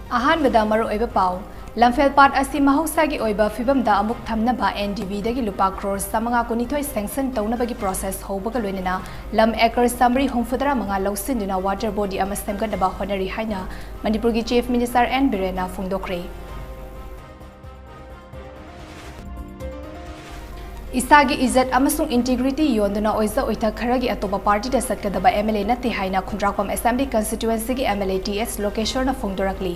अहानबदा मरुओइबा पाउ लमफेल पाट असि महौसागी ओइबा फिबमदा अमुक थमनबा एनडीबी दगी लुपा क्रोर समंगा कुनिथोय सैंक्शन तौनबगी प्रोसेस होबगा लोइनना लम एकर समरी हुमफुदरा मंगा लौसिनदुना वाटर बॉडी अमा सेमगदबा होनरी हाइना मणिपुरगी चीफ मिनिस्टर एन बिरेना फोंदोखरे इसागी इज्जत अमसुंग इंटीग्रिटी योंदुना ओइजा ओइथा खरगी अतोबा पार्टी दा सत्कदबा एमएलए नते हाइना खुंद्राकपम असेंबली कंस्टिट्युएंसी की एमएलए टीएस लोकेश्वरना फोंदोरकली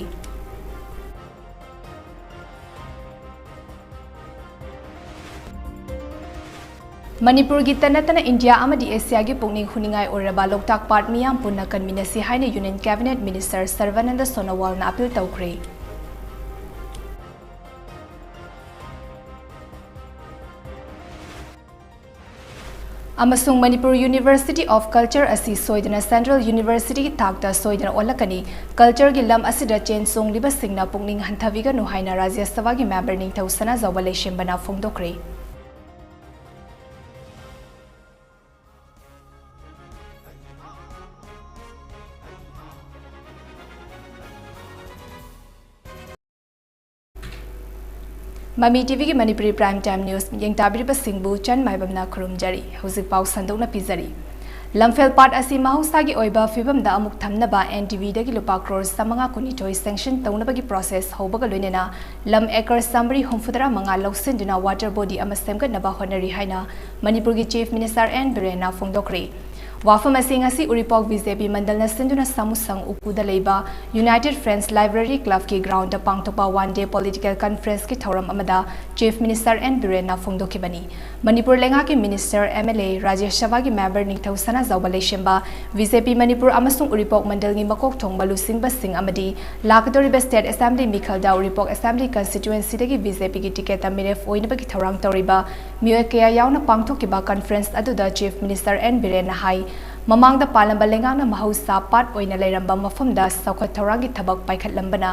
मणिपुर की तनतना इंडिया अमदी एशिया की पुनिंग हुनिंगाई ओरबा लोकताक पार्ट मियाम पुन्ना कन्वीनसी हाइना union cabinet minister Sarbananda Sonowal ना अपील तौखरे अमसुंग मणिपुर यूनिवर्सिटी ऑफ कल्चर असि सोइदना सेंट्रल यूनिवर्सिटी की थाकता सोइदना ओलकनी कल्चर की लम असिदा चेन सोंगलिबा सिंगना पुनिंग हंथाविगा नुहाइना राज्य सभा की मेंबर निंगथौ सना जौबले शेंबना फोंदोखरे MAMITv की मणिपुरी प्राइम टाइम न्यूज यंगताबिरिबा सिंगबु चन माइबमना खुरुमजरी हौजिक पाउ संदोकना पिजरी लमफेल पाट असि महौसागी ओइबा फिबमदा अमुक थमनबा एनडीबी दगी लुपा क्रोर समंगा कुनिथोय सैंक्शन तौनबगी प्रोसेस होबगा लोइनेना लम एकर समरी हुमफुदरा मंगा लौसिनदुना वाटर बॉडी अमा सेमगदनबा होनरी हाइना मणिपुरगी चीफ मिनिस्टर एन बिरेना फोंदोखरे वाफम असिंग उरीपोक बीजेपी मंडल सिंधुना सामुसंग उकुदा लेबा यूनाइटेड फ्रेंड्स लाइब्रेरी क्लब की ग्राउंड पांगथोपा वन डे पॉलिटिकल कॉन्फ्रेंस की थौरम अमदा चीफ मिनिस्टर एन बिरेना फोंदोखिबनी मणिपुर लेंगा के मिनिस्टर एमएलए राज्य सभा की मेंबर निंगथौ सना जौबले शेंबा बीजेपी मणिपुर अमसुंग उरीपोक मंडल की मकोक थोंगबा लुसिंगबा सिंग अमदी लाकदोरिबा स्टेट असेंबली मिखलदा उरीपोक असेंबली कंस्टिट्युएंसी दगी बीजेपी की टिकेट मिरेफ ओइनबगी थौरम तौरिबा मियोय कया यावना पांगथोकिबा कॉन्फ्रेंस अदुदा चीफ मिनिस्टर एन बिरेना हाई ममांगदा पालंबा लेंगांगना महौसा पाट ओइना लेरंबा मफमदा सौखत थौरांगी थबक पाइखतलंबना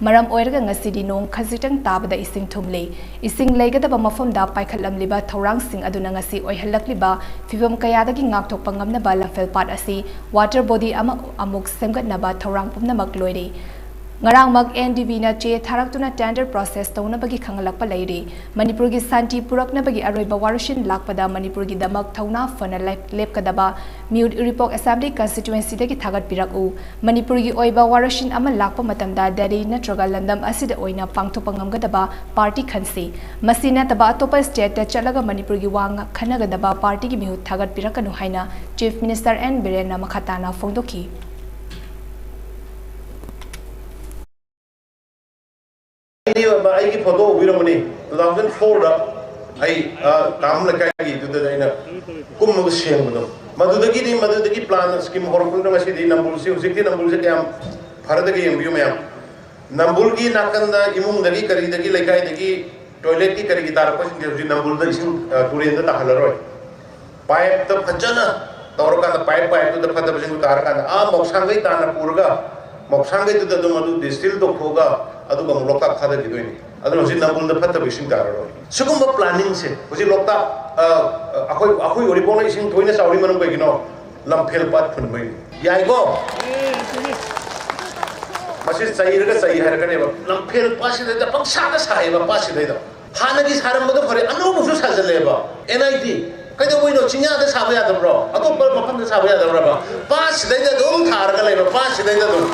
मरम ओइरगा ngасidi नोंग खजिटंग ताबदा इसिंग थुमले इसिंग लेगदबा मफमदा पाइखतलमलिबा थौरांगसिंग अदुना ngasi ओइहल्लक्लिबा फिबम कयादगी ngakthokpa ngamnaba लमफेल पाट असि वाटर बॉडी अमुक सेमगतनबा थौरांग पुमनमक लोइरे ngarangmak NDB na che tharaktuna tender process तौनबगी खंगलकपा लेरे मणिपुर की शांति पुरकनबगी अरोइबा वारुशिन लाकपदा मणिपुर की दमक थौना फना लेपकदबा म्यूट रिपोक असेंबली कंस्टिट्युएंसी दगी थागत पिरकउ मणिपुर की ओइबा वारुशिन अमा लाकपा मतमदा दिल्ली नत्रगा लंदम असिदा ओइना पांगथोपा ngamgadaba पार्टी खनसे मसिना तबा अतोपा स्टेट चलगा मणिपुर की वांग खनगदबा पार्टी की म्यूट थागत पिरकनु हाइना चीफ मिनिस्टर एन बिरेना मखताना फोंदोखी I give photo of Viromani 2004 I काम लकाई तो द जाइना कुम मगशियम बनो मधुदगी प्लान स्कीम होरकुल न मसी दी नंबुल से उसी की नंबुल से क्या भारत के एमबीओ में नंबुल की नाकंदा इमुंग दगी करी दगी लकाई दगी टॉयलेट की करी की तार पर जो नंबुल द इसिंग टूरेंद ता हलरोय पाइप तो फजना तौरका द पाइप तो द फद बसिंग तार का आ मोक्षांगई ताना पूरगा मोक्षांगई तो द मधु डिस्टिल तो खोगा अदुगा लोकता खादा गिदोइनी अदु हजि नंबुल द फत बिसिंग तारो सुगुम प्लानिंग से हजि लोकता अखोई ओरिपोन इसिंग थोइना सावरी मनम बेगिनो लमफेल पाट फुनबै याइगो मसि सहीरगा सही हरकने लमफेल पासि द पंसादा साइबा पासि द हानगी सारमबो फरे अनु बुसु साजलेबा एनआईटी कइदो वइनो चिन्या द साबा यादब्रो अतोप मफम द साबा यादब्रो पासि द दोम थारगा लेबा पासि द दोम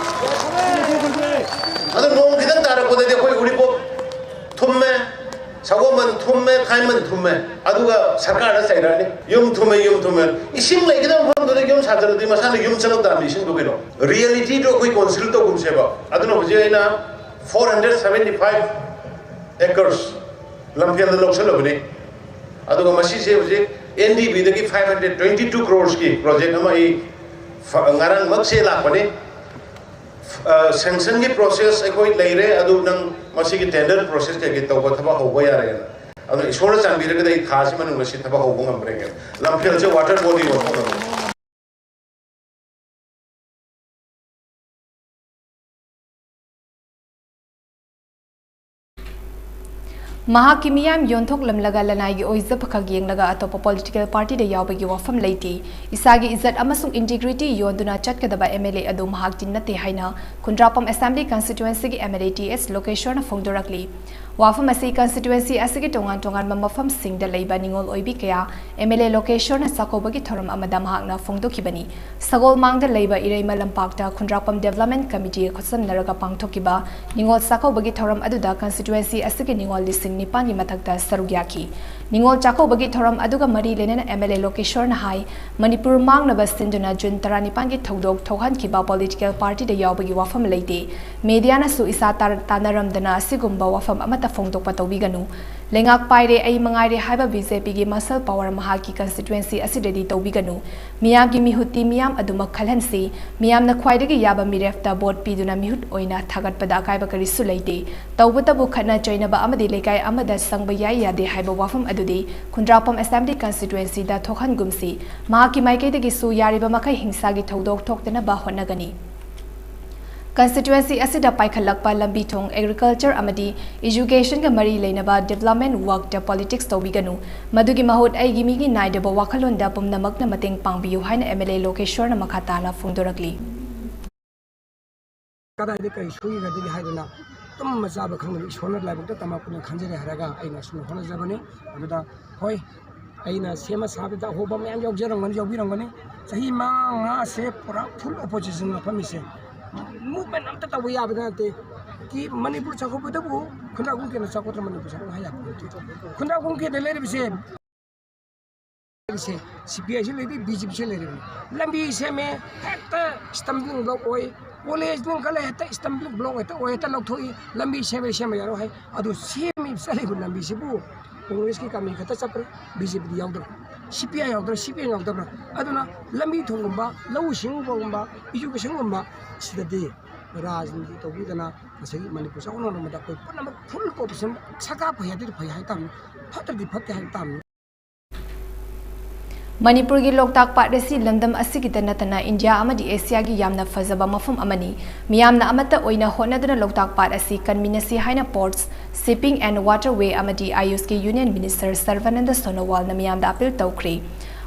अदु नोंग किदन तारको दे कोई उरिपो थुम्मे सगोमन थुम्मे खाइमन थुम्मे अदुगा सरकार द साइरानी युम थुम्मे इसिंग लेगिदम फम दे युम साजरदि मसाने युम चलो दा इसिंग दो किनो रियलिटी दो कोई काउंसिल तो गुमसेबा अदुनो हजेना 475 एकर्स लमफेल लोकसल बने अदुगा मसी से हजे एनडीबी दगी 522 crores की प्रोजेक्ट अमा ई ngarang magse lakpani sanction की प्रोसेस अखोई लेरे अदु नंग मसी की टेंडर प्रोसेस के तौबा थबा होबा यारे अदु इशोर चांबीरगे दई खासी मनु मसी थबा होबा ngambरेगे लमफेल से वाटर बॉडी हो Mahaki miyam yonthok lamlaga lanai oizap khag yenglaga atopa political party da yawbagi wafam leiti isagi izzat amasung integrity yonduna chatkadaba MLA adu mahak jinnate haina Kundrapam Assembly constituency gi MLATS location phongdorakli wafam asi constituency asigi tongan mamafam singda leiba ningol oibi kaya MLA location sakobagi thoram amada mahakna phongdokibani sagol mangda leiba ireima lampakta Kundrapam development committee khosam naraga pangthokiba ningol sakobagi thoram aduda constituency asigi ningol lising Nipangi matakta sarugyaki ningol chakobagi thoram aduga mari lenena MLA location hai Manipur mangnaba sinduna June 19 gi thodok thohan kiba political party da yawbagi wafam leite mediana su isa tanaramdana asigumba wafam amata phongdokpa tawbiganu lengak paire ai mangaire haiba BJP gi muscle power mahaki constituency asidedi tawbiganu miyam gi mihuti miyam aduma khalhansi miyam na khwaidagi yaba mirefta board piduna mihut oina thagatpada kaiba kari su leite tawbutabu khana choinaba amadi lekai amada sangba yai yade haiba wafam adudi Kundrapam Assembly constituency da thokhan gumsi mahaki maikaidagi su yariba makai hingsa gi thodok thoktana ba honagani constituency asida paikhalakpa lambi thong agriculture amadi education ga mari leinaba development work da politics tawbiganu madugi mahut ai gimi gi naidaba wakhalon da pumnamakna mateng pangbiu haina MLA location na makhatana phungdorakli kada de kai sui ga de haidana tum maza ba khang ishona laibuk ta tamakuna khanjere haraga aina sunu hona jabani abuda hoi aina sema sabida hoba myam yogjerangani yobirangani sahi ma nga se pura full opposition na famise movement am tata waya badate ki Manipur chakop dabu khunda gung ke na chakot Manipur chakop haya khunda gung ke de le bise CPI se le BJP se le lambi se me hekta stumbling block oi college ning kale hekta stumbling block eta oi eta lokthoi lambi se me yaro hai adu semi sale bu lambi se bu Congress ki kami khata chapre BJP di yawdra CPI yawdra aduna lambi thongumba lau singumba education gumba sidade rajniti tawbidana asagi Manipur sakona namada koi panama full cooperation saka phayadi phayai tam phatadi phatte hai tam Manipur gi Loktak Patrasi Lamdam asigita natana India amadi Asia gi yamna fazaba mafum amani miyamna amata oina honadana Loktak Patrasi kanminasi haina ports shipping and waterway amadi Ayush ki Union Minister Sarvananda Sonowal na miyamda appeal tawkri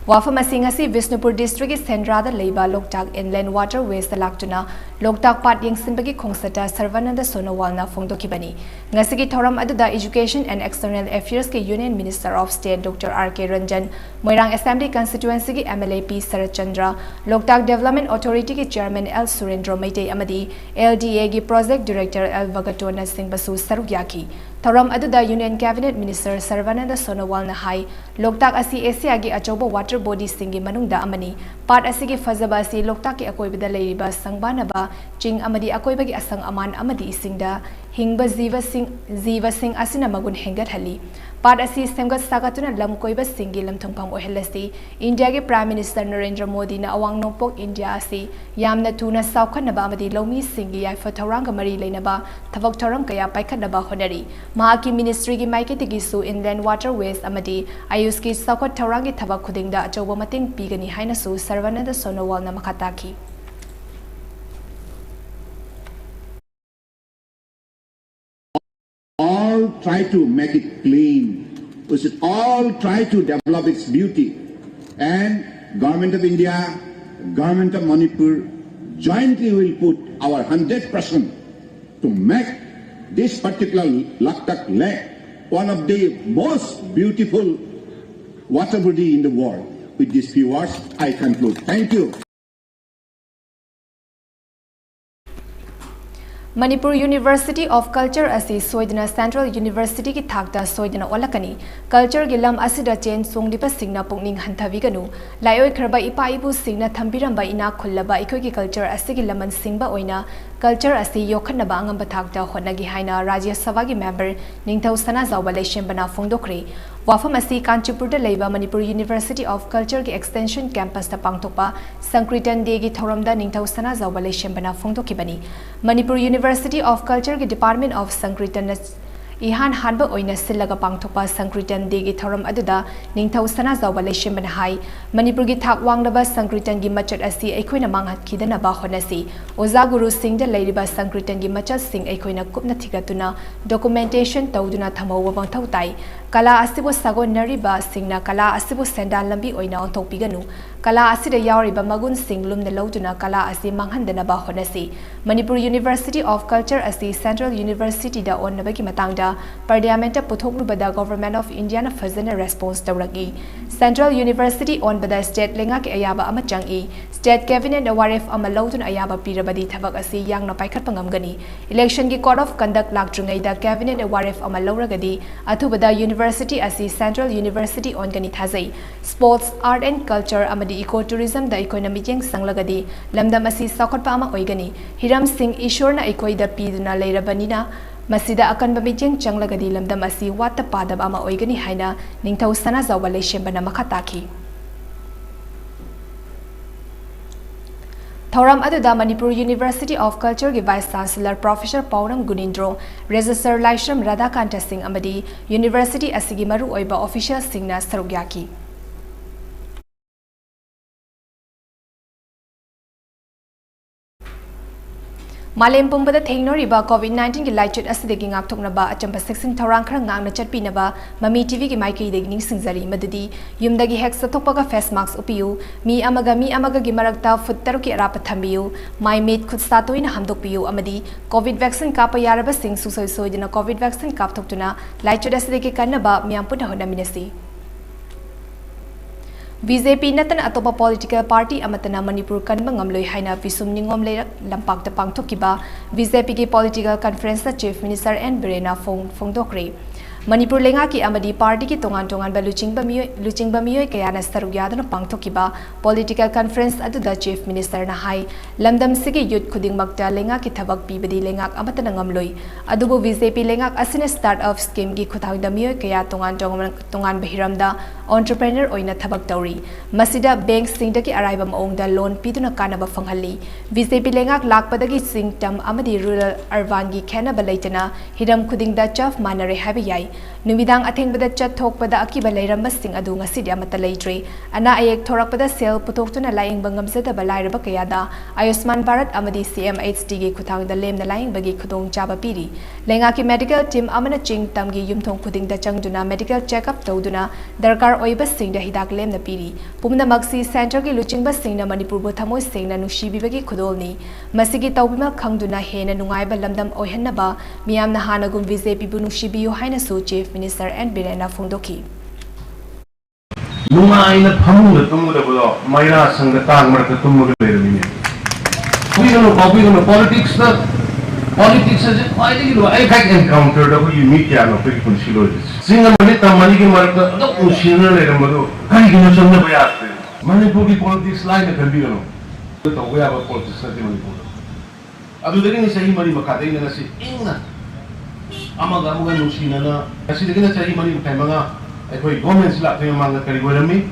wafam asingasi Vishnupur district gi Sendrada leiba Loktak inland waterways talaktuna Loktak Pat yengsinbagi khongsata Sarvananda Sonowal na phongdokibani ngasigi thoram aduda Education and External Affairs ki Union Minister of State Dr. R.K. Ranjan Moirang Assembly constituency ki MLA P. Sarachandra Loktak Development Authority ki Chairman L. Surendra Maitei amadi LDA ki Project Director L. Vagatona Singh Basu Sarugyaki thoram aduda Union Cabinet Minister Sarvananda Sonowal na hai Loktak asi Asia gi achoba water body singi manungda amani part asigi fazaba asi Loktak ki akoibada leiriba sangbana ba ching amadi akoibagi asang aman amadi isingda hingba jiva sing asina magun hengat hali part asi semgat sagatuna lam koiba singi lam thongpam ohelasi India ge Prime Minister Narendra Modi na awang nopok India asi yamna tuna saukhanaba amadi lomi singi yaifa thorang mari leinaba thabak thoram kaya paikhanaba honari mahaki ministry gi maiketigi su inland waterways amadi Ayush ki saukhat thorang gi thabak khudingda achoba mating pigani haina su Sarvananda Sonowal na makhataki all try to make it clean. We should all try to develop its beauty. And Government of India, Government of Manipur jointly will put our 100% to make this particular Loktak Lake one of the most beautiful water body in the world. With these few words, I conclude. Thank you. Manipur University of Culture asi Soidana Central University ki thakta Soidana olakani culture gi lam asida chen songlipa singna pungning hanthaviganu laioi khraba ipa ibu singna thambiramba ina khullaba ikoi ki culture asigi laman singba oina culture asi yokhanaba angamba thakta honagi haina Rajya Sabha gi member Ningthau Sana Zawba leishem bana phongdokre wafam asi Kanchipur da leiba Manipur University of Culture ki extension campus ta pangthokpa Sankritan Day gi thoramda Ningthau Sana Zawba leishem bana phongdokibani Manipur University of Culture ki Department of Sankritan ihan hanba oina silaga pangthokpa Sankritan Day gi thoram aduda ningthau sana zawba leishim ban hai Manipur gi thak wanglaba Sankritan gi machat asi aikoina manghat khidana ba honasi oza guru singh da leiriba Sankritan gi machat sing aikoina kupna thigatuna documentation tawduna thamawwa bangthau tai kala asibo sagon nariba singna kala asibo sendal lambi oina onthokpiganu kala asida yawriba magun singlum na lawduna kala asi manghandana ba honasi Manipur University of Culture asi Central University da onnabagi matangda Parliament puthokubada Government of India na fazana response tawragi Central University on bada state lenga ke ayaba ama changi State Cabinet awaref ama lawduna ayaba pirabadi thabak asi yang na paikhat pangamgani election gi code of conduct laktringai da Cabinet awaref ama lawragadi athubada University asi Central University on gani thazai sports art and culture amadi ecotourism da economic yang sanglagadi lamdam asi sakotpa ama oigani Hiram Singh Ishwar na ekoi da piduna leirabanina Masida akan bamijeng changlagadi lamdam asi wata padab ama oigani haina ningthau sana zawba leishembana makhataki Thoram aduda Manipur University of Culture gi Vice Chancellor Professor Paunam Gunindro Registrar Laishram Radhakanta Singh amadi University asigi maru oiba official singna sarugyaki Malem pumbada thengnoriba COVID-19 gi laichut asidagi ngakthoknaba achamba section thorang khara ngangna chatpinaba MAMITv gi maiki degi ning singjari madudi yumdagi hek sathokpaga face mask upiyu mi amaga gi marakta foot taruki arapa thambiyu mai mate khut satoina hamdokpiyu amadi COVID vaccine kapa yaraba sing susoi soidina COVID vaccine kapthoktuna laichut asidagi kannaba miyam puna honaminasi BJP natan atopa political party amatana Manipur kanba ngamloi haina visum ningom leirak lampakta pangthokiba BJP gi political conference chief minister N Birena Fongdokre Manipur lenga ki amadi party ki tongan ba luchingba miyoi kayana sarugyadana pangthokiba political conference aduda chief minister na hai lamdam sigi youth khudingmakta lenga ki thabak pibadi lengak amatana ngamloi adubu BJP lengak asine start up scheme gi khuthangda miyoi kaya tongan bahiramda entrepreneur oina thabak tawri masida bank singda ki araiba maongda loan piduna kanaba fanghalli BJP lengak lakpadagi singtam amadi rural urban gi khenaba leitana hiram khudingda chaf manare habi yai Numidang athengbada chathokpada akiba leiramba sing adu ngasidi amata leitre ana ayek thorakpada sel putoktuna laing bangamzada balairaba kayada Ayushman Bharat amadi CMHD gi khuthangda lemna laing bagi khudong chaba piri lenga ki medical team amana ching tamgi yumthong khudingda changduna medical check up tawduna darkar oiba singda hidak lemna piri pumna magsi center gi luchingba singna Manipur bu thamoi singna nushibibagi khudolni masigi tawbima khangduna hena nungaiba lamdam oihannaba miyamna hanagum BJP bu nushibiyu haina su Chief Minister N Birena Fongdoki Nungaina phamungda tumudabado maira sangda tang marka tumuga leramine politics is quite I had encountered a unique and people Singa Manita Maniki Marka, Ushina Leramado, Kanigino Bayate. Manipuri politics line at Kabino. We have a politics at Manipur. Abdulin is a Himari Makati and I say, Inna. Amaga Nushina, I see the Ginatari Tamanga, a quick government's laughing among the Karigurami.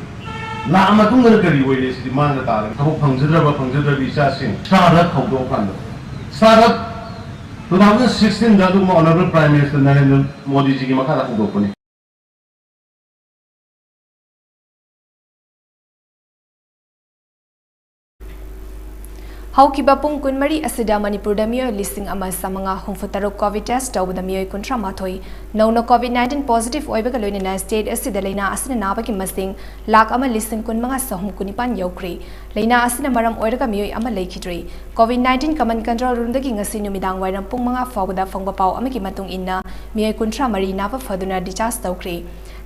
La Amatunga Kariway is the Manata, Pangzidra Visa Sing, Startup Kodo Kando. Startup 2016 da Honorable Prime Minister Narendra Modi ji ki makala Kodo Haukiba pung kunmari asida Manipur da miyoi listing ama samanga humfutaruk COVID test tawda miyoi kuntra mathoi nauna COVID-19 positive oibaga loinina state asida leina asina nabaki masing lak ama listing kunmanga sahum kunipan yaukre leina asina maram oiraga miyoi ama leikidre COVID-19 command control room dagi ngasi numidang wairam pung manga fawda fangba paw amaki matung inna miyoi kuntra mari naba faduna discharge tawkre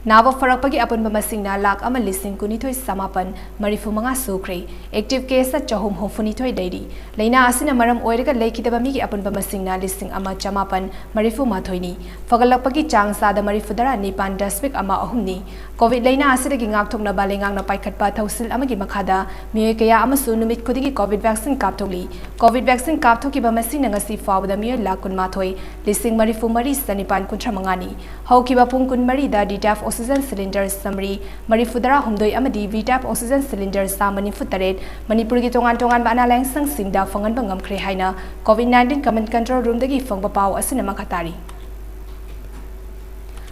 Nava Farakpagi upon Bamasingna lak ama listing kunitoi samapan marifumanga sukre active case at Jahum Hofunitoi Lady Lena Asina Maram Oirika Lake the Bamiki upon Bamasingna listing ama chamapan marifu matoini Fagalapagi Chang Sada Marifudara Nipan Daspik ama Ahumni COVID Lena Asida Gingaktok na Balingang na Paikat Patausil Amagi Makada Miyakaya Amasu Numit Kudigi COVID vaccine kaptoli COVID vaccine kaptoki Bamasing Nangasi Faw the Mio Lakun Matoi listing marifu Maris Sanipan Kuntramangani Haukiba Punkun Marida Ditaf oxygen cylinder summary Marifudara Humdoi Amadi VTAP oxygen cylinder Samani Futaret Manipur gi tongan ba analang sang singda fangan bangam kre haina COVID-19 command control room dagi fangba paw asina makatari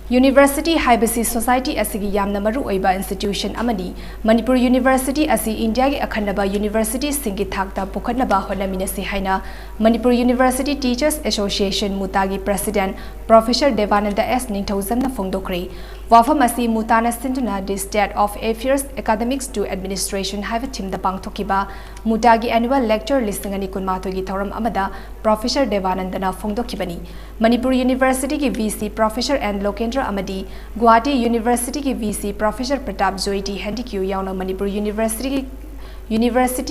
University Haibasi Society asigi yamna maru oiba institution amani Manipur University asi India gi akhanaba university singi thakta pukhatnaba honaminasi haina Manipur University Teachers Association Mutagi President Professor Devananda S Ningthauzamna phongdokre wafam asi mutana sinduna the state of affairs academics to administration haiba thimda pangthokiba Mutagi annual lecture listingani kunmato gi thoram amada Professor Devanandana phongdokibani Manipur University ki VC Professor and Lokendra Amadi Guwahati University ki VC Professor Pratap Joiti Handikyu yauna Manipur University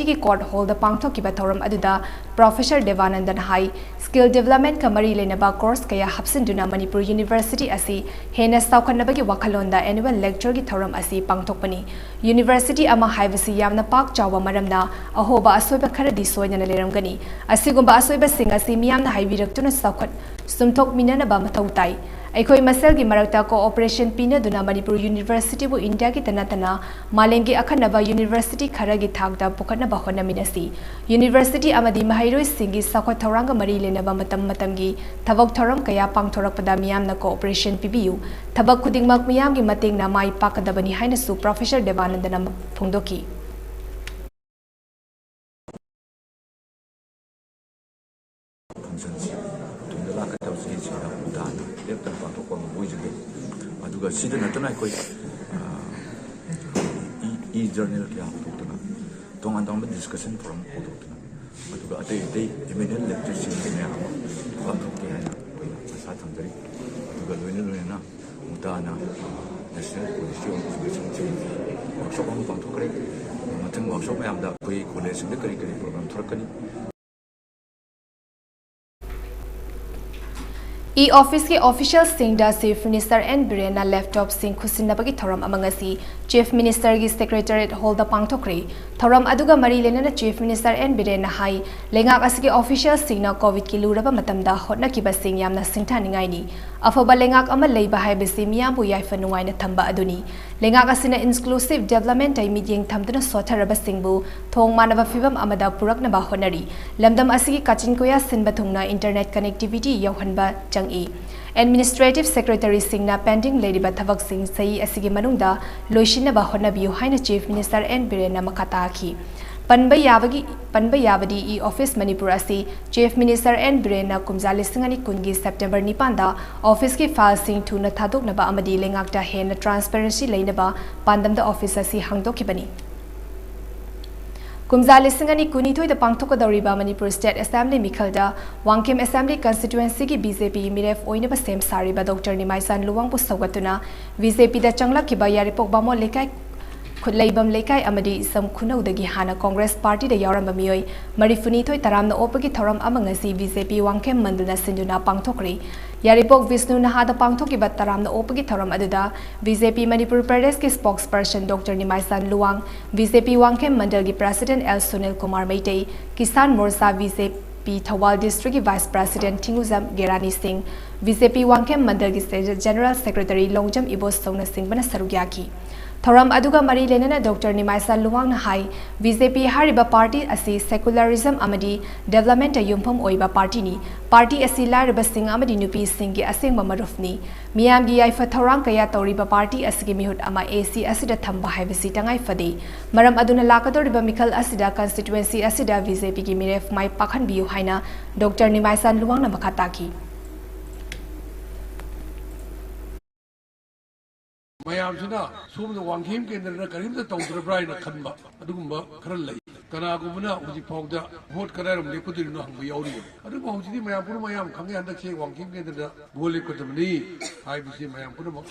ki court hold the pangtho ki bathoram aduda Professor Devanandan Hai skill development kamari lenaba course kaya hapsinduna Manipur University asi hena saukhanabagi wakhalonda annual lecture ki thoram asi pangthokpani University ama haibasi yamna pak chawa maramna ahoba asoiba kharadi soinana leramgani asigumba asoiba sing asi miyamna haibiraktuna saukhat sumthok minana ba mathau tai Aikoi masal gi marakta cooperation pina duna Manipur University bu India ki tanatana malengi akhanaba university kharagi thakda pukana ba honaminasi University amadi mahairoi singi sakwa thoranga mari lenaba matamgi thabak thoram kaya pangthorakpada miyamna cooperation pibiu thabak khudingmak miyam gi matengna mai pakadabani haina su Professor Devanandana phongdoki Sida natuna koi e-journal kya hotuna tong andang ba discussion forum hotuna aduga ate immediate lecture series ne ama pamthok ke na sa thamdari aduga loina mutana national policy organization workshop am pamthok kare mathang workshop ayam da koi college de kari program thorakani E-office ki official sing da Chief Minister and Birena laptop sing khusinabagi thoram amangasi Chief Minister gi Secretariat hold the pangthokre thoram aduga mari lenana Chief Minister and Birena hai lengak asigi official sing na COVID ki luraba matamda hotna ki basing yamna singthaningai ni afaba lengak ama leiba hai bisi miyam bu yaifa nuwai na thamba aduni lengak asina inclusive development ai meeting thamduna sotharaba singbu thong manaba fibam amada purakna ba honari lamdam asigi kachin koya sinba thungna internet connectivity yauhanba Administrative Secretary Singna pending Lady Bathavak Singh Sai Asigi Manungda Loishina Bahonabiu Haina Chief Minister and Birena Makataki. Panba Yabadi E Office Manipur Asi Chief Minister and Birena Kumzali Singani Kungi September Nipanda Office ki file sing tuna thaduk naba amadi lengakta hena transparency lainaba pandam the office asi hangdokibani. Kumzali Singani Kunitoi the Pangtoko Doriba Manipur State Assembly Mikhalda, Wangkim Assembly Constituency ki BJP Miref Oinaba Sem Sariba Dr. Nimaisan Luwang Pusagatuna, BJP the Changla Kiba Yaripok Bamo Lekai Kudlaibam Lekai Amadi Sam Kuno the Gihana Congress Party the Yaram Bamioi, Marifunitoi Taram the Opagi Taram Amangasi BJP Wangkim Mandana Sinduna Pangtokri, Yaripok Visnu Nahada Pangtoki Bataram the Opagi Taram Aduda, BJP Manipur Pradesh ki spokesperson Dr. Nimaisan Luwang, BJP Wangkim Mandalgi President L. Sunil Kumar Meitei, Kisan Morsa BJP Thawal District Vice President Tinguzam Gerani Singh, BJP Wangkim Mandalgi General Secretary Longjam Ibos Songna Singh Bana Sarugyaki. Thoram aduga mari lenana Dr. Nimaisan Luwang na hai BJP hariba party asi secularism amadi development yumpham oiba party ni party asi lariba sing amadi nupi sing gi asing mamarufni miyam gi yaifa thorang kaya toriba party asigi mihut ama AC asida thamba haibasi tangai fadi maram aduna lakadoriba mikhal asida constituency asida BJP gi miref mai pakhan biu haina Dr. Nimaisan Luwang na makataki mayamsina sumda wangkim kendra karimda tawdra na khanba adugumba khara lei kana gumna uji phawda vote kararam le kudir no hangbi yauri adugo hujidi mayapur mayam khange handak se wangkim kendra bole kutamni hai bisi mayapur mo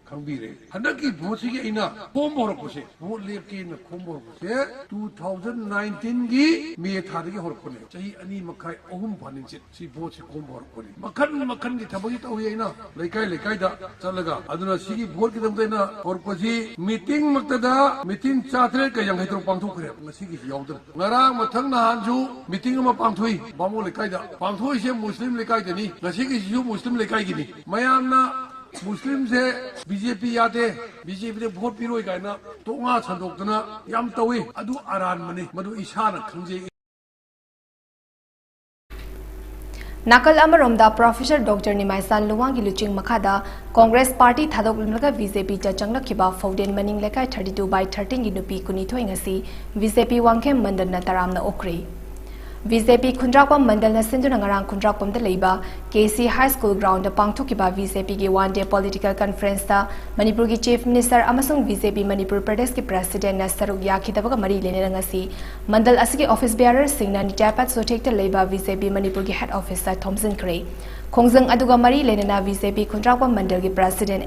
khangbire handaki bhosi ge ina kombor kose vote lepki na kombor kose 2019 gi me thadi ge hor kone chahi ani makai ohum bhanin chit si vote kombor kone makhan gi thabagi tawi ina lekai da chalaga aduna sigi vote ki damda ina hor kosi meeting maktada meeting chatre ka yang hetro pangthu khre ngasi gi yawdar ngarang mathang na hanju meeting ma pangthui bamo lekai da pangthui se muslim lekai da ni ngasi gi ju muslim lekai gi ni mayam na Muslim se BJP yate BJP de vote piroi gaina tonga chandokna yam tawi adu aran mani madu isana khangje Nakal Amaromda Professor Dr. Nimaisan Luwangi Luching Makada, Congress Party Thadok Lumlaga VJP Chachangla Kiba Foden Maning Lekai 32/13 Ginupi Kunitoingasi, VJP Wangkem Mandal Nataramna Okri. VJP Kundrapam Mandal Nasindunangarang Kundrapam the Labor, KC High School Ground, the Pangtokiba VJP Gi 1 day political conference, the Manipur Chief Minister Amasung VJP Manipur Pradesh President Nasaruk Yakitabaga Mari Lenangasi, Mandal Asiki Office Bearer Singna Nijapat so take the Labor VJP Manipur Head Officer Thompson Cray. Kongzang Aduga Mari Lenana VJP Kundrapam Mandal President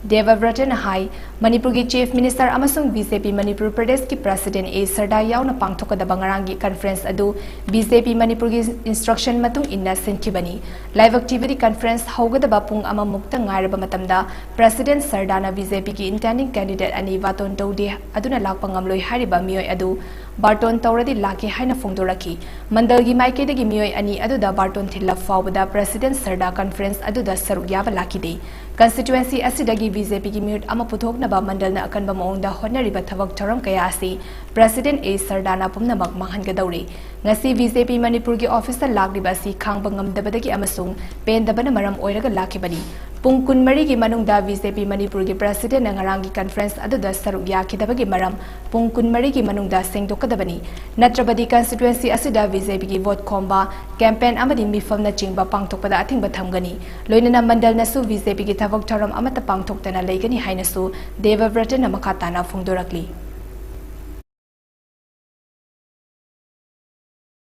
Devavratan High, Manipur Chief Minister Amasung VJP Manipur Pradesh President A. Sarda Yauna Pangtoka the Bangarangi Conference Adu, VJP Manipur instruction Matung Inna Sinkibani. Live activity conference Hoga the Bapung Amamukta Ngaraba Matamda, President Sardana VJP intending candidate Ani Vaton Tode Aduna Lakpangamloy Hariba Mioy Adu, Barton Tauradi Laki Haina Fungdoraki, Mandalgi Maike de Gimioy Ani Aduda Barton Tilla Fawada President Sarda Conference Aduda Sarugyaba Laki Day. Constituency Asidagi VJP ki mute amaputhok na ba mandal na akan ba maongda honariba thabak tharam kaya asi President A Sardana pumnamak manghangadawri ngasi VJP Manipur ki officer lagliba si khangba ngamdabadagi amasung pendabana maram oiraga lakibani pung kunmari ki manungda VJP Manipur ki President na ngarangi conference aduda saruk yakidabagi maram pung kunmari ki manungda sengdokadabani natrabadi constituency asida VJP ki vote komba campaign amadi mifam na chingba pangtokpada athingba thamgani loinana mandal nasu VJP ki thabak tharam amata pangtoktana leigani hainasu Devavratan na makatana fungdorakli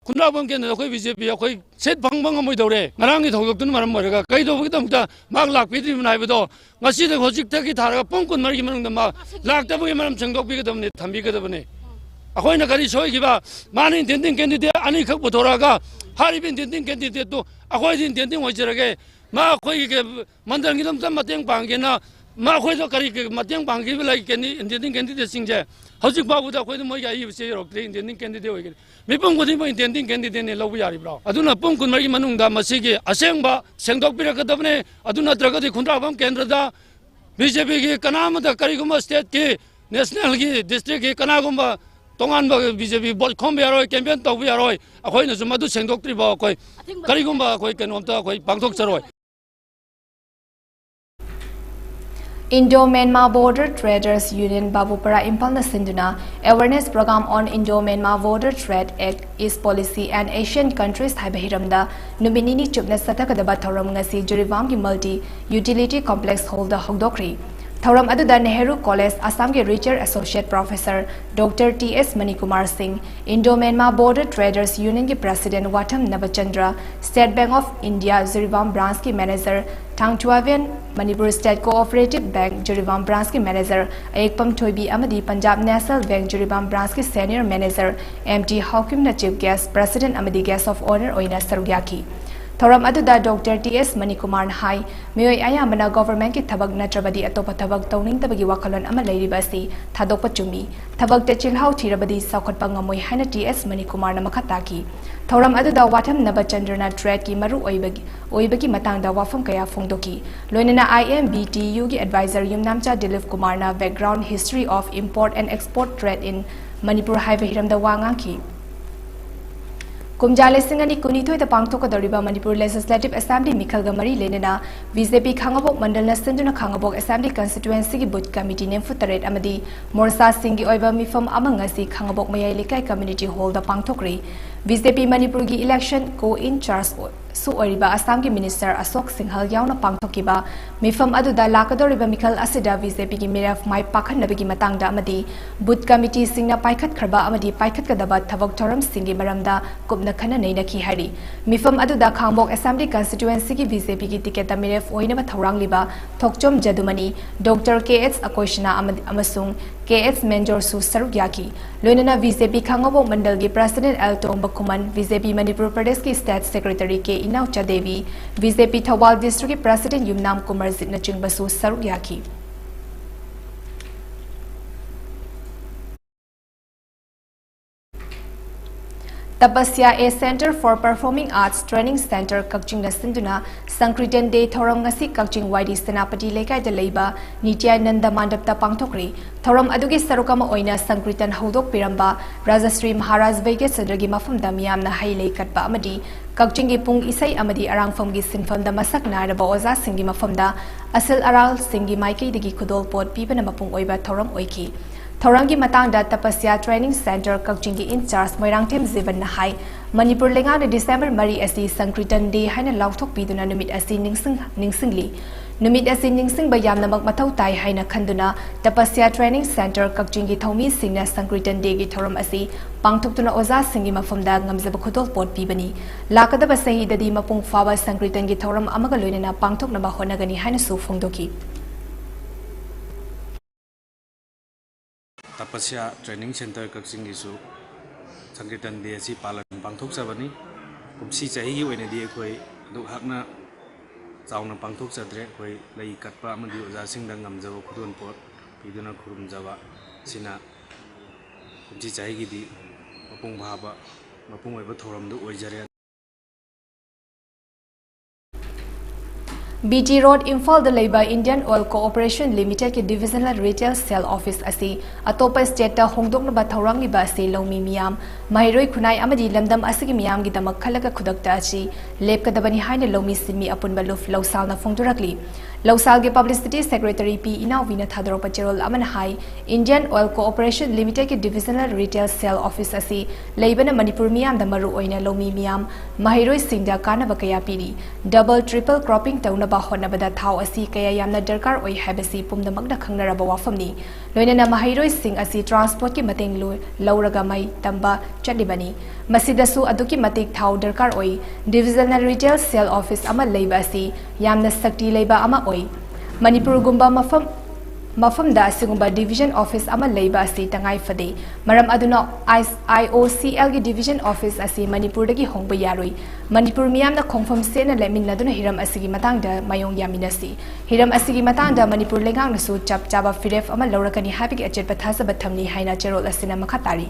Kundrapam ke na koi BJP koi set bang amoi dore ngarang ki thogok tun maram moraga kai do bukta mukta mag lak pidri munai bedo ngasi de hojik ta ki tharaga pongkun mari ki manung da ma lak ta bugi maram changdok bi gadam ne thambi gadam ne akoi na kari soi ki ba mani tending candidate ani khak bodoraga hari bin tending candidate to akoi din tending hoi jarage ma koi ke mandal ngilam tam mateng pangge na ma koi do kari ke mateng pangge bi lai ke ni tending candidate singje hojik babu da koi mo ya yi se rok tending candidate hoi ke Mipung ko di mo intending candidate ne lobu yari bro. Aduna pung kun mari manung da masigi aseng ba sengdok pira kadabne aduna dragadi Kundrapam kendra da BJP ki kanama da kariguma state ki national ki district ki kanaguma tongan ba BJP bol khom yaroi campaign tok yaroi akhoi na sumadu sengdok tri ba koi kariguma koi kanom ta koi pangthok charoi Indo-Myanmar Border Traders Union Babupara Impal Sinduna Awareness Program on Indo-Myanmar Border Trade Act, East Policy and Asian Countries Haibahiramda Numinini Chupna Satakadaba Thoram Ngasi Jurivamgi Multi Utility Complex Holder Hogdokri. Thoram Aduda Nehru College Assamgi Richard Associate Professor Dr. T.S. Manikumar Singh, Indo-Myanmar Border Traders Union ki President Watam Nabachandra, State Bank of India Jurivam Branch ki Manager Tangchuavian Manipur State Cooperative Bank Jurivam Branch ki Manager Ayekpam Thoibi Amadi Punjab National Bank Jurivam Branch ki Senior Manager MT Hawkim na Chief Guest President Amadi Guest of Honor Oina Sarugyaki. Thoram aduda Dr. T.S. Manikumar Hai, Mioy Ayamana Government ki Tabag Natrabadi Atopa Tabag Towning Tabagi Wakalon Amalay Basi, Tadok Pachumi, Tabag Techilhau Tirabadi Sakot Pangamoy Hana T.S. Manikumar Namakataki. Thoram aduda Watam Nabachandrana Trade ki Maru Oibagi Matanga Wafam Kaya Fungdoki, Loinana IMBT Yugi Advisor Yumnamcha Dilip Kumarna Background History of Import and Export Trade in Manipur Highway Hiram the Wanganki. Kumjale Singani Kunito the Pangtoka Doriba Manipur Legislative Assembly Mikhal Gamari Lenina, VJP Kangabok Mandal Nasinduna Kangabok Assembly Constituency Boot Committee name Futaret Amadi, Morsa Singi Oiba Mifam Amangasi Kangabok Mayalikai Community Hall the Pangtokri, VJP Manipurgi election co-in charge Su Oriba Assamgi Minister Asok Singhal Yauna Pangtokiba, Mifam Aduda Lakadoriba Mikhal Asida VJP ki Miraf Mai Pakan Nabigi Matangda Amadi, Boot Committee Singna Paikat Kraba Amadi Paikat Kadabat Tavok Toram Singi Maramda, Kubna Kana Naina Ki Hari, Mifam Aduda Kambok Assembly Constituency ki VJP ki Ticket Miraf Oinaba Thorang Liba, Tokchom Jadumani, Dr. K.S. Akoshna Amasung, K.S. Menjor Su Sarugyaki, Lunana VJP Kangabok Mandalgi President L. Tombakuman, VJP Manipur Pradesh ki State Secretary K. Inaucha Devi, VJP Thawal District President Yumnam Kumar Zitnaching Basu Sarugyaki. Tapasya A Center for Performing Arts Training Center Kakching Sinduna Sankritan Day Thoram ngasi Kakching YD Senapati Lekai de Leiba Nitya Nanda Mandapta Pangthokri Thoram adugi sarukama oina Sankritan Hodok Piramba Rajasri Maharaj Vege Sadragi Mafamda Miyamna Hailei Katba Amadi Kakching Pung Isai Amadi Arangfamgi Sinfamda Masak Naraba Oza Singi Mafamda Asil Aral Singi Maiki Digi Kudol Pot Pipana Mapung Oiba Thoram Oiki Thorangi Matangda Tapasya Training Center Kakchingi in charge Moirang Tem Zivan Nahai Manipur Lengang December Mari Asi Sankritan Day Haina Lautok Piduna Numit Asi Ningsingli Numit Asi Ningsing Bayam Namak Matau Tai Haina Kanduna Tapasya Training Center Kakchingi Thomi Singna Sankritan Day Gi Thoram Asi Pangtuktuna Oza Singi Mafamda Ngamzabakudol Pot Pibani Lakadaba Sahi Dadi Mapung Fawa Sankritan Gi Thoram Amagaluina Pangtuk Namahonagani Haina Su Fongdoki Tapasya Training Center Kakching isu Sankritan Day si palan pangthok sabani kumsi chahi gi oine di khoi du hakna chauna pangthok chadre khoi lei katpa amadi oja singda ngamjaba khudon pot piduna khurum jaba sina kumsi chahi gi di mapung bhaba mapung oiba thoram du oijare BT Road Imphal the Labour Indian Oil Corporation Limited के Divisional Retail Sale Office असी अतोपा state ता होंगदोक नबा थौरांग लिबा असी लौमी मियाम महिरोई खुनाई अमदी लमदम असिगी मियाम गी दमक खलक खुदकता असी लेपकदबनी हाइने लौमी सिमी अपुन बलुफ लौसाल न फोंगदुरकली लौसाल के पब्लिसिटी सेक्रेटरी पी इनाविना थादरो पचेरोल अमन हाई इंडियन ऑयल कोऑपरेशन लिमिटेड के डिविजनल रिटेल सेल ऑफिस असी लेबन मणिपुर मियाम द मरु ओइना लौमी मियाम महिरोई सिंगदा कानब कया पीरी डबल ट्रिपल क्रॉपिंग तौनबा होनबदा थाव असी कया यामना दरकार ओइ हैबसी पुमदमकदा खंगनरबा वाफमनी लोइना महिरोई सिंग असी ट्रांसपोर्ट की मतेंग लौरगा मई तंबा चलिबनी मसिदसु अदुकी मतेक थाव दरकार ओइ डिविजनल रिटेल सेल ऑफिस अमा लेबा असी यामना सक्ति लेबा अमा ओइ मणिपुर गुम्बा मफमदा सिगुम्बा डिविजन ऑफिस अमा लेबा असी तंगाई फदे मरम अदुना IOCL की डिविजन ऑफिस असी मणिपुर दगी होंगबा यारोई मणिपुर मियामना खोंगफम सेना लेमिनदुना हिरम असिगी मतांगदा मयोंग यामिनसी हिरम असिगी मतांगदा मणिपुर लेंगांगनसु चप चाबा फिरेफ अमा लौरकनी हाबिगी अचेत पथासबा थमनी हाइना चेरोल असिना मखातारी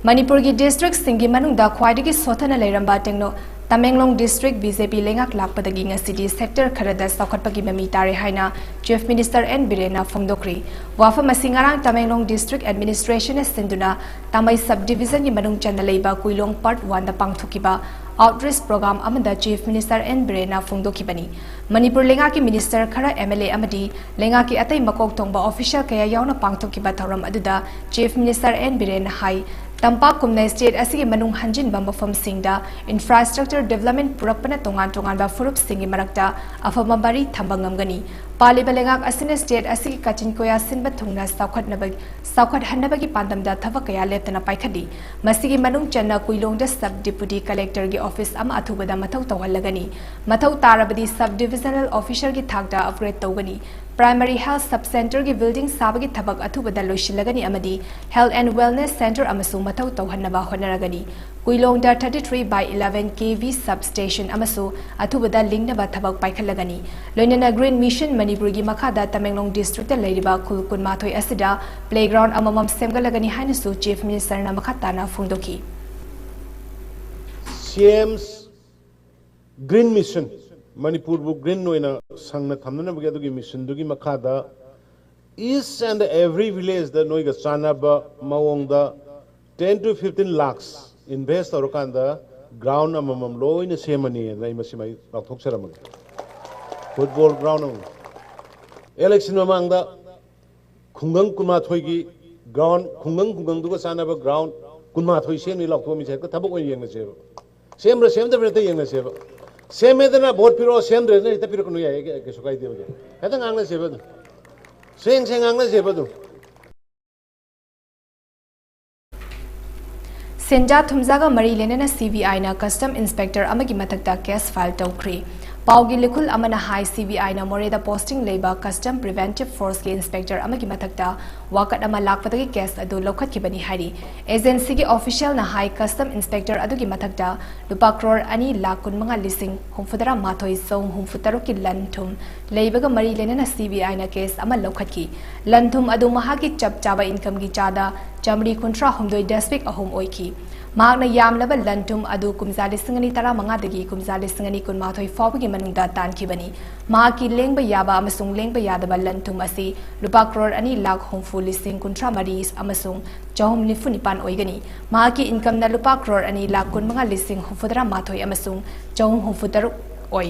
मणिपुर की डिस्ट्रिक्ट सिंगी मनुंगदा ख्वाइदगी सोथना लेरंबा टेंगनो तमेंगलोंग डिस्ट्रिक्ट बीजेपी लेंगाक लाकपदगी ngasi सेक्टर खरदा सौखटपगी ममी तारे हाइना चीफ मिनिस्टर एन बिरेना फोंगदोक्री वाफम असिंगारांग तमेंगलोंग डिस्ट्रिक्ट एडमिनिस्ट्रेशन सिंदुना तमई सब डिवीजन की मनुंग चंदा लेबा कुइलोंग पार्ट 1 दा पांगथुकिबा आउटरीच प्रोग्राम अमदा चीफ मिनिस्टर एन बिरेना फोंगदोकिबनी मणिपुर लेंगा की मिनिस्टर खरा एमएलए अमदी लेंगा की अतई मकोक तोंबा ऑफिशियल कया यावना पांगथुकिबा थौरम अदुदा चीफ मिनिस्टर एन बिरेना हाई तंपा कुमना स्टेट असिगे मनुंग हंजिन बमफम सिंगदा इंफ्रास्ट्रक्चर डेवलपमेंट पुरकपना तोंगान तोंगान फोरप सिंगी मरक्ता अफमा बारी थंबंगमगनी पालिबा लेंगाक असिने स्टेट असिगे कचिन कोया सिनबा थुंगना साउखट हन्नबगी पांदमदा थबक कया लेतना पाइखदी मसिगे मनुंग चन्ना कुइलोंगदा सब डिप्यूटी कलेक्टर की ऑफिस अमा अथुबदा मथौ तौहलगनी मथौ तारबदी सब डिविजनल ऑफिसर की थाकदा अपग्रेड तौगनी प्राइमरी हेल्थ सब सेंटर की बिल्डिंग साबगी थबक अथुबदा लोइसिलगनी अमदी हेल्थ एंड वेलनेस सेंटर अमसु मथौ तौहन्नबा होनरगनी कुइलोंगदा 33/11 kV सब स्टेशन अमसु अथुबदा लिंगनबा थबक पाइखलगनी लोइनना ग्रीन मिशन मणिपुर की मखादा तमेंगलोंग डिस्ट्रिक्ट लेरिबा खुल कुनमाथोय असिदा प्लेग्राउंड अममम सेमगलगनी हाइनसु चीफ मिनिस्टर ना मखाताना फोंदोकी CM's Green Mission Manipur bu green noina sangna thamna bagi adugi mission dugi makhada each and every village da noiga chana ba mawong da 10 to 15 lakhs invest orokanda ground amamam loina semani nai masimai lathok saramang football ground election mamang da khungang kunma thoi gi ground khungang duga chana ba ground kunma thoi sem ni lathok mi se ka thabok oi yeng na se sem ra sem da bre ta yeng na se ba सेम एदना बहुत पिरो same रे ने त पिरो कनु या के सुकाइ दियो के हेता गांगना सेबदु सेंग गांगना सेबदु सेंजा थुमजागा मरी लेनेना सीबीआई ना कस्टम इंस्पेक्टर अमगी मथकता केस फाइल तौख्री Paugi Likul Amana High CBI na Moreda posting labor custom preventive force ki inspector amagi matakta wakat ama lakpatagi case adu lokhat ki bani hari agency ki official na high custom inspector adu ki matakta lupa crore ani lakun mga lising humfudara mathoi som humfutaro ki lanthum leibaga mari lenana CBI na case ama lokhat ki lanthum adu mahagi chap chaba income ki chada chamri kontra humdoi district ahum oiki Magna yamlaba lantum adu kumzali singani tara mangadagi kumzali singani kun mathoi fawgi manungda tan kibani maki lengba yaba amasung lengba yadaba lantum asi lupa crore ani lakh humfu lising kuntra maris amasung jahum nifu nipan oigani maki income na lupa crore ani lakh kun mga lising humfudara mathoi amasung jahum humfutar oi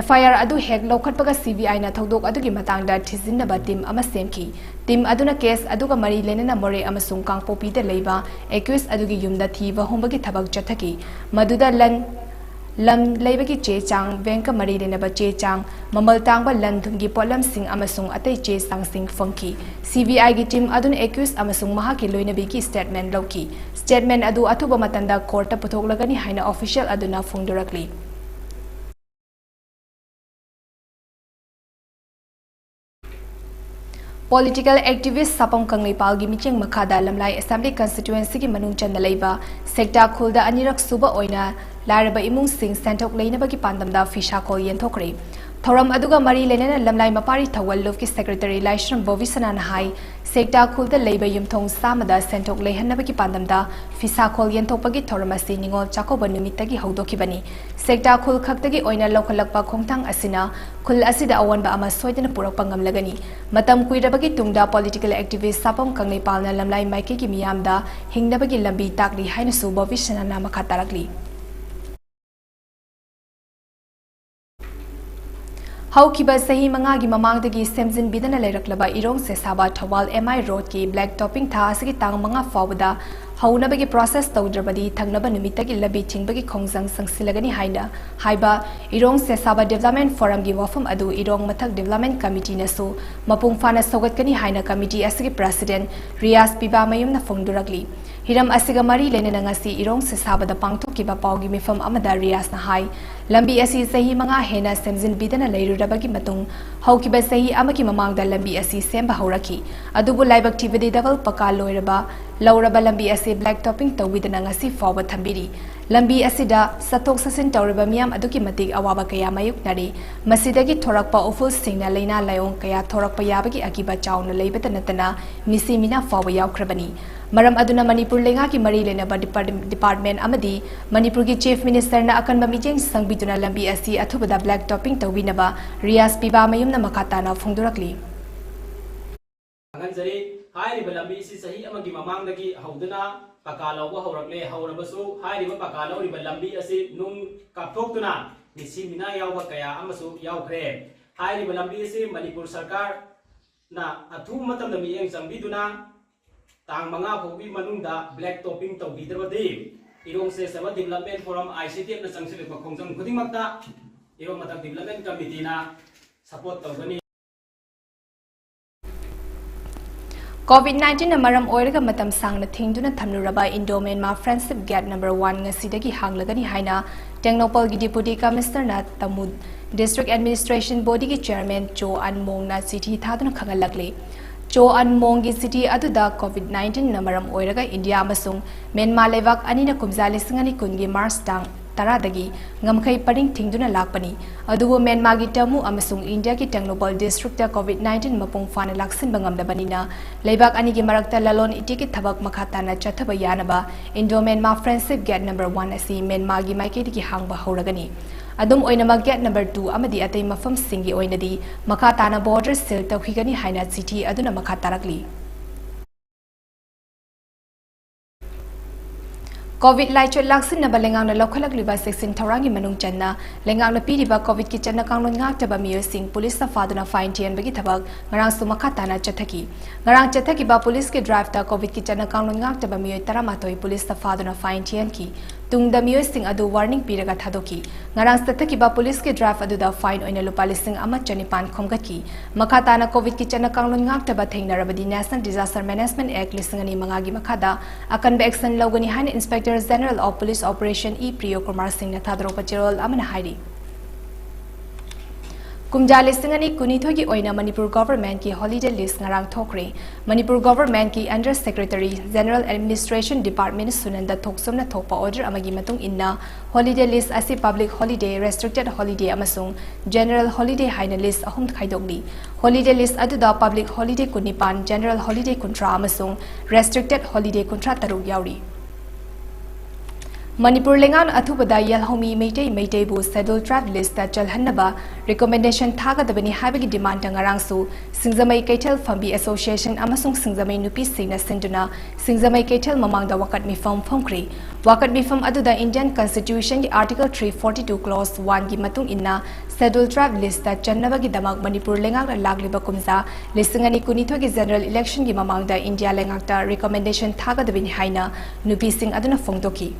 FIR adu hek lokhatpaga CBI na thodok adu ki matangda thisinaba team ama semki team aduna case adu ka mari lenena more amasung kangpopi de leiba accused adu ki yumda thiba hombagi thabak chathaki maduda lam leiba ki che chang bank mari lenaba che chang mamal tangba lan thumgi polam sing amasung atai che sang sing funky CBI ki team aduna accused amasung maha ki loinabi ki statement loki statement adu athuba matanda court ta puthoklagani haina official aduna phongdorakli Political activist Sapam Kanglipal gi miching makhada lamlai assembly constituency ki manung chan laiba sector khulda anirak suba oina laraba imung sing sentok leinaba ki pandamda fisha kol yenthokre thoram aduga mari lenena lamlai mapari thawal lov ki secretary Laishram Bovisana hai sector khulda leiba yumthong samada sentok leihanaba ki pandamda fisha kol yenthokpagi thoramasi ningol chakoba numitagi haudoki bani sector khul khaktagi oina lokhalakpa khongthang asina khul asida awanba ama soidana purakpa ngamlagani matam kuirabagi tungda political activist Sapam Kanglipal na lamlai maike ki miyamda hingnabagi lambi takri haina su Bovisana na makatarakli Haukiba sahi mangagi mamangdagi semjin bidana leiraklaba irong se saba thawal MI road ki black topping tha asigi tang manga fawda haunabagi process tawdrabadi thangnaba numitagi labi thingbagi khongjang sangsilagani haina haiba irong se saba development forum gi wafam adu irong mathak development committee na so mapung fana sogatkani haina committee asigi president Rias Piba mayum na phongdurakli Hiram asiga mari lenena ngasi irong se sabada pangthokiba pawgi mifam amada Rias na hai lambi asi sahi manga hena semjin bidana leirurabagi matung haukiba sahi amaki mamangda lambi asi semba hauraki adubu laibak tibedi double paka loiraba lauraba lambi asi black topping tawidana ngasi fawa thambiri lambi asida satok sasin tawraba miyam aduki matik awaba kaya mayuknari masidagi thorakpa oful singna leina layong kaya thorakpa yabagi akiba chawna leibata natana misi mina fawa yawkrabani Maram aduna Manipur lenga ki mari lenaba department amadi Manipur ki chief minister na akan mamijeng sangbiduna lambi asi athubada black topping tawinaba Rias Piba mayum na makata na phongdurakli Anganjari hairiba lambi si sahi amagi mamangdagi hauduna pakalaw wa haurakle haurabasu hairiba pakalaw riba lambi asi nung kapthoktuna misi mina yawba kaya amasu yawkhre hairiba lambi asi Manipur sarkar na athu matam na miyeng sangbiduna tang manga phobi manungda black topping tawbidabadi irong se sama development forum ICTF na sangsilek khongjang khudingmakta irong matak development committee na support tawgani COVID-19 na maram oiraga matam sangna thingduna thamnuraba Indo-Myanmar Friendship Gate number 1 ngasidagi hanglagani haina Tengnopal gi deputy commissioner na Tamud district administration body gi chairman Cho Anmong na city thaduna khangalakle Cho Anmong gi city aduda COVID-19 na maram oiraga India amasung Myanmar levak ani na kumjali singani kungi Mars tang taradagi ngamkai paring thingduna lakpani adubu Myanmar gi tamu amasung India ki Tengnopal district ta COVID-19 mapung fana laksin bangamdabani na lebak ani gi marakta lalon itiki thabak makhata na chathaba yanaba Indo-Myanmar Friendship Gate number 1 asi Myanmar gi maikedi gi hangba horagani adum oinama gate number 2 amadi atai mafam singi oinadi makhata na border seal tawhigani haina city aduna makhatarakli COVID laichot laksin na balengang na lokhalak liba section thorangi manung channa lengang na piriba COVID ki channa kanglon ngak taba miyo sing police na faduna fine tian bagi thabak ngarang sumakata na chathaki ngarang chathaki ba police ke drive ta COVID ki channa kanglon ngak taba miyo taramatoi police na faduna fine tian ki tungda miyo sing adu warning piraga thadoki ngarang chathaki ba police ke drive adu da fine oina lupa lising ama chanipan khomgatki makata na COVID ki channa kanglon ngak taba thengnarabadi National Disaster Management Act lising ani mangagi makada akan ba action lawgani han inspector General of Police Operation E Priyo Kumar Singh na thadro pachirol amana hairi Kumja listingani kunithogi oina Manipur government ki holiday list ngarang thokre. Manipur government ki Under Secretary General Administration Department Sunanda thoksomna thokpa order amagi matung inna holiday list asi public holiday, restricted holiday amasung general holiday haina list ahum khaidogni. Holiday list aduda public holiday kunipan, general holiday kuntra amasung restricted holiday kuntra taruk yauri. Manipur lengan athubada yalhomi meitei bu scheduled tribe list ta chalhannaba recommendation thagadabani habigi demand ngarangsu Singzamai Keitel Fambi Association amasung Singzamai nupi singna sinduna Singzamai Keitel mamangda wakat mifam phomkri wakat mifam aduda Indian Constitution ki Article 342 clause 1 gi matung inna scheduled tribe list ta channabagi damak Manipur lengang lagliba kumza lisingani kunitho gi general election gi mamangda India lengakta recommendation thagadabani haina nupi sing aduna phongdoki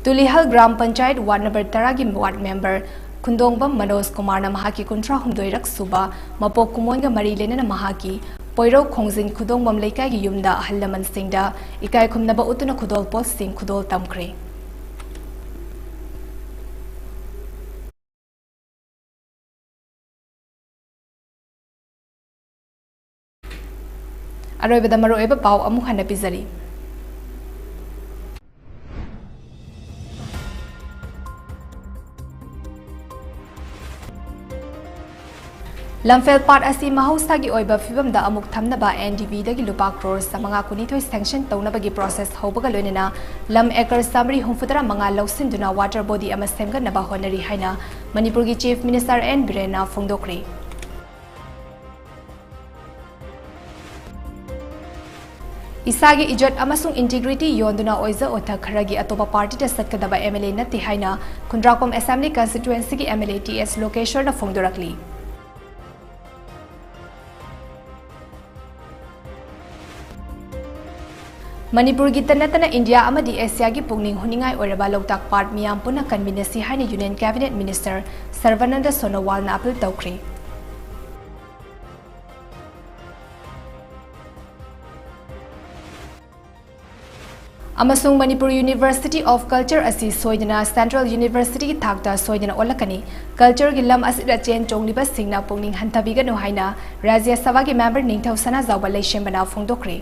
Tulihal Gram Panchayat Ward Number 10 Ward Member Kundongbam Manoj Kumar na mahaki kuntra humdoirak suba mapok kumonga mari lena na mahaki poiro khongjin khudongbam leikai gi yumda hallaman singda ikai khumnaba utuna khudol post sing khudol tamkre Aroibada maro eba pau amu hana pizari Lamfel part asi mahosagi oiba fibam da amuk thamnaba NDV dagi lupa crore samanga kunithoi sanction taunabagi process hobaga loinena lam acre samri humfutara manga lausinduna water body ama semga naba honari haina Manipur gi Chief Minister N Birena phongdokre Isagi ijot amasung integrity yonduna oiza otha kharagi atoba party ta satkadaba MLA nati haina Kundrakom Assembly constituency gi MLA TS location na phongdorakli Manipur gi tanatana India amadi Asia gi pungning huningai oraba loktak part miyam puna convenency haina Union Cabinet Minister Sarvananda Sonowal na appeal tawkri Amasung Manipur University of Culture asi soidana Central University ki thakta soidana olakani culture gi lam asida chen chongliba singna pungning hantabiga no haina Rajya Sabha gi member ningthau sana zawba leishem bana phongdokre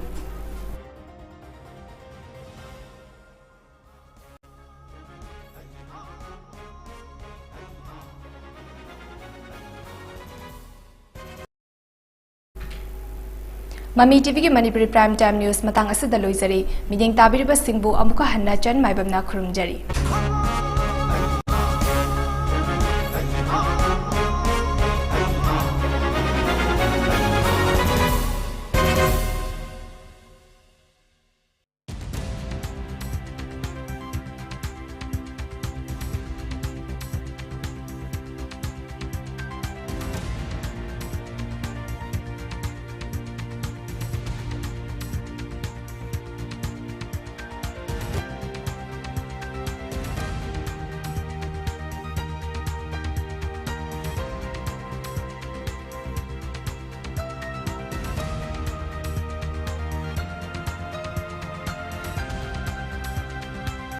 MAMITv ki Manipuri Prime Time News matang asida loizari mideng tabiriba singbu amuka hanna chan maibamna khurumjari